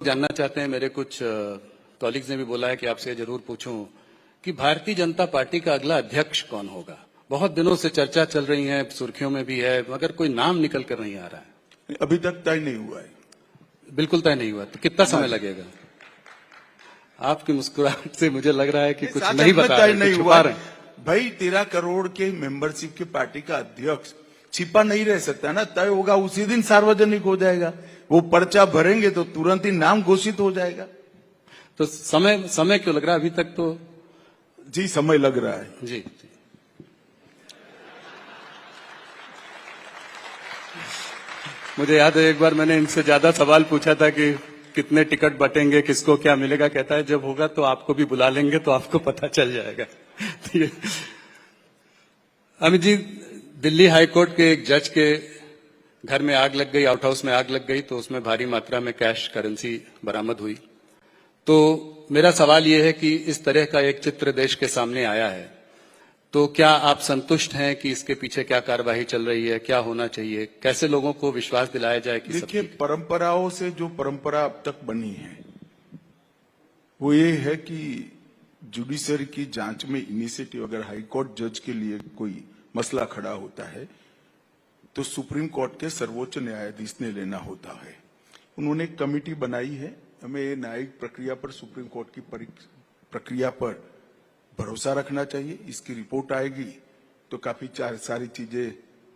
जानना चाहते हैं, मेरे कुछ कॉलीग्स ने भी बोला है कि आपसे जरूर पूछूं कि भारतीय जनता पार्टी का अगला अध्यक्ष कौन होगा। बहुत दिनों से चर्चा चल रही है, सुर्खियों में भी है, मगर कोई नाम निकल कर नहीं आ रहा है। अभी तक तय नहीं हुआ है। बिल्कुल तय नहीं हुआ, तो कितना समय लगेगा? आपकी मुस्कुराहट से मुझे लग रहा है कि कुछ नहीं बता रहे, नहीं कुछ हुआ छुपा रहे हैं। भाई 13 करोड़ के मेंबरशिप की पार्टी का अध्यक्ष छिपा नहीं रह सकता ना। तय होगा उसी दिन सार्वजनिक हो जाएगा। वो पर्चा भरेंगे तो तुरंत ही नाम घोषित हो जाएगा। तो समय क्यों लग रहा है अभी तक? तो जी समय लग रहा है जी। मुझे याद है एक बार मैंने इनसे ज्यादा सवाल पूछा था कि कितने टिकट बटेंगे, किसको क्या मिलेगा। कहता है जब होगा तो आपको भी बुला लेंगे तो आपको पता चल जाएगा। अमित जी, दिल्ली हाईकोर्ट के एक जज के घर में आग लग गई, आउट हाउस में आग लग गई, तो उसमें भारी मात्रा में कैश करेंसी बरामद हुई। तो मेरा सवाल यह है कि इस तरह का एक चित्र देश के सामने आया है, तो क्या आप संतुष्ट हैं कि इसके पीछे क्या कार्यवाही चल रही है, क्या होना चाहिए, कैसे लोगों को विश्वास दिलाया जाए कि देखिए, परंपराओं से जो परंपरा अब तक बनी है वो ये है कि जुडिशरी की जांच में इनिशिएटिव, अगर हाईकोर्ट जज के लिए कोई मसला खड़ा होता है तो सुप्रीम कोर्ट के सर्वोच्च न्यायाधीश ने लेना होता है। उन्होंने एक कमेटी बनाई है। हमें ये न्यायिक प्रक्रिया पर, सुप्रीम कोर्ट की प्रक्रिया पर भरोसा रखना चाहिए। इसकी रिपोर्ट आएगी तो काफी सारी चीजें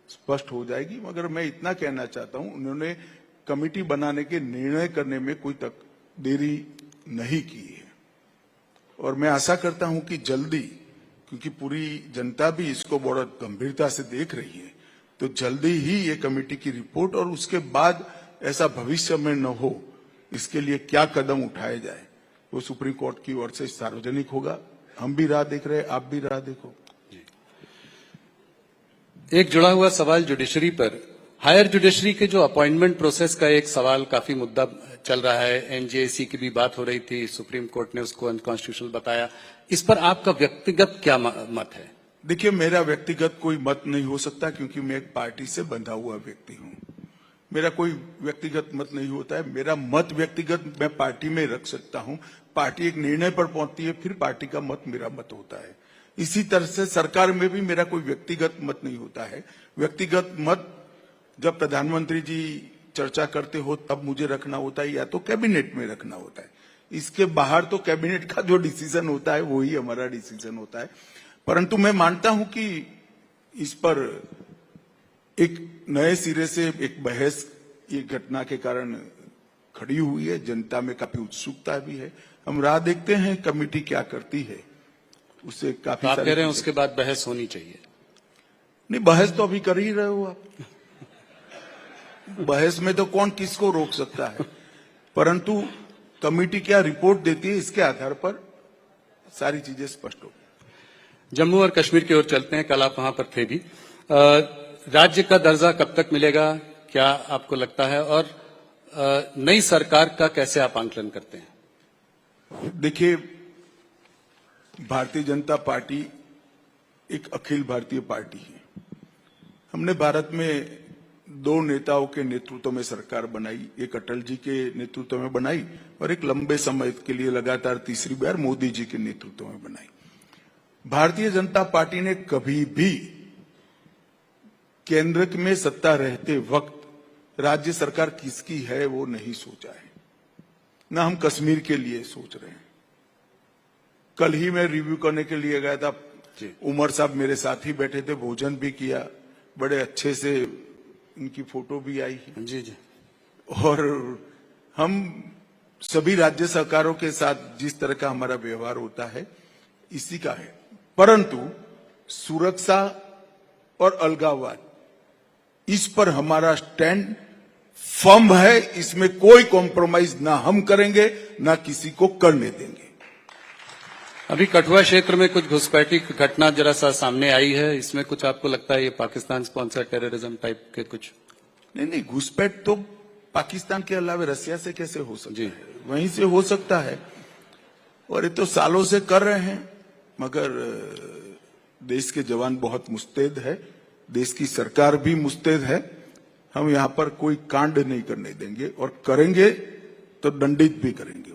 स्पष्ट हो जाएगी। मगर मैं इतना कहना चाहता हूं, उन्होंने कमेटी बनाने के निर्णय करने में कोई तक देरी नहीं की है और मैं आशा करता हूं कि जल्दी, क्योंकि पूरी जनता भी इसको बहुत गंभीरता से देख रही है, तो जल्दी ही ये कमेटी की रिपोर्ट और उसके बाद ऐसा भविष्य में न हो, इसके लिए क्या कदम उठाए जाए, वो सुप्रीम कोर्ट की ओर से सार्वजनिक होगा। हम भी राह देख रहे हैं, आप भी राह देखो। एक जुड़ा हुआ सवाल जुडिशरी पर, हायर जुडिशरी के जो अपॉइंटमेंट प्रोसेस का एक सवाल काफी मुद्दा चल रहा है। एनजेसी की भी बात हो रही थी, सुप्रीम कोर्ट ने उसको अनकॉन्स्टिट्यूशनल बताया। इस पर आपका व्यक्तिगत क्या मत है? देखिए, मेरा व्यक्तिगत कोई मत नहीं हो सकता, क्योंकि मैं एक पार्टी से बंधा हुआ व्यक्ति हूं। मेरा कोई व्यक्तिगत मत नहीं होता है। मेरा मत व्यक्तिगत मैं पार्टी में रख सकता हूं। पार्टी एक निर्णय पर पहुंचती है, फिर पार्टी का मत मेरा मत होता है। इसी तरह से सरकार में भी मेरा कोई व्यक्तिगत मत नहीं होता है। व्यक्तिगत मत जब प्रधानमंत्री जी चर्चा करते हो तब मुझे रखना होता है, या तो कैबिनेट में रखना होता है। इसके बाहर तो कैबिनेट का जो डिसीजन होता है वही हमारा डिसीजन होता है। परंतु मैं मानता हूं कि इस पर एक नए सिरे से एक बहस ये घटना के कारण खड़ी हुई है। जनता में काफी उत्सुकता भी है। हम राह देखते हैं कमेटी क्या करती है, उससे काफी। आप कह रहे हैं उसके बाद बहस होनी चाहिए? नहीं, बहस तो अभी कर ही रहे हो आप। बहस में तो कौन किसको रोक सकता है, परंतु कमेटी क्या रिपोर्ट देती है, इसके आधार पर सारी चीजें स्पष्ट हो। जम्मू और कश्मीर की ओर चलते हैं। कल आप वहां पर थे भी। राज्य का दर्जा कब तक मिलेगा, क्या आपको लगता है? और नई सरकार का कैसे आप आंकलन करते हैं? देखिए, भारतीय जनता पार्टी एक अखिल भारतीय पार्टी है। हमने भारत में दो नेताओं के नेतृत्व में सरकार बनाई। एक अटल जी के नेतृत्व में बनाई और एक लंबे समय के लिए लगातार तीसरी बार मोदी जी के नेतृत्व में बनाई। भारतीय जनता पार्टी ने कभी भी केंद्र में सत्ता रहते वक्त राज्य सरकार किसकी है वो नहीं सोचा है। न हम कश्मीर के लिए सोच रहे हैं। कल ही मैं रिव्यू करने के लिए गया था। उमर साहब मेरे साथ ही बैठे थे, भोजन भी किया, बड़े अच्छे से उनकी फोटो भी आई है। जी जी। और हम सभी राज्य सरकारों के साथ जिस तरह का हमारा व्यवहार होता है इसी का है। परंतु सुरक्षा और अलगाववाद, इस पर हमारा स्टैंड फर्म है। इसमें कोई कॉम्प्रोमाइज ना हम करेंगे ना किसी को करने देंगे। अभी कठुआ क्षेत्र में कुछ घुसपैठी की घटना जरा सा सामने आई है, इसमें कुछ आपको लगता है ये पाकिस्तान स्पॉन्सर टेररिज्म टाइप के कुछ? नहीं, घुसपैठ तो पाकिस्तान के अलावा रसिया से कैसे हो सकता है? वहीं से हो सकता है और ये तो सालों से कर रहे हैं। मगर देश के जवान बहुत मुस्तैद है, देश की सरकार भी मुस्तैद है। हम यहाँ पर कोई कांड नहीं करने देंगे और करेंगे तो दंडित भी करेंगे।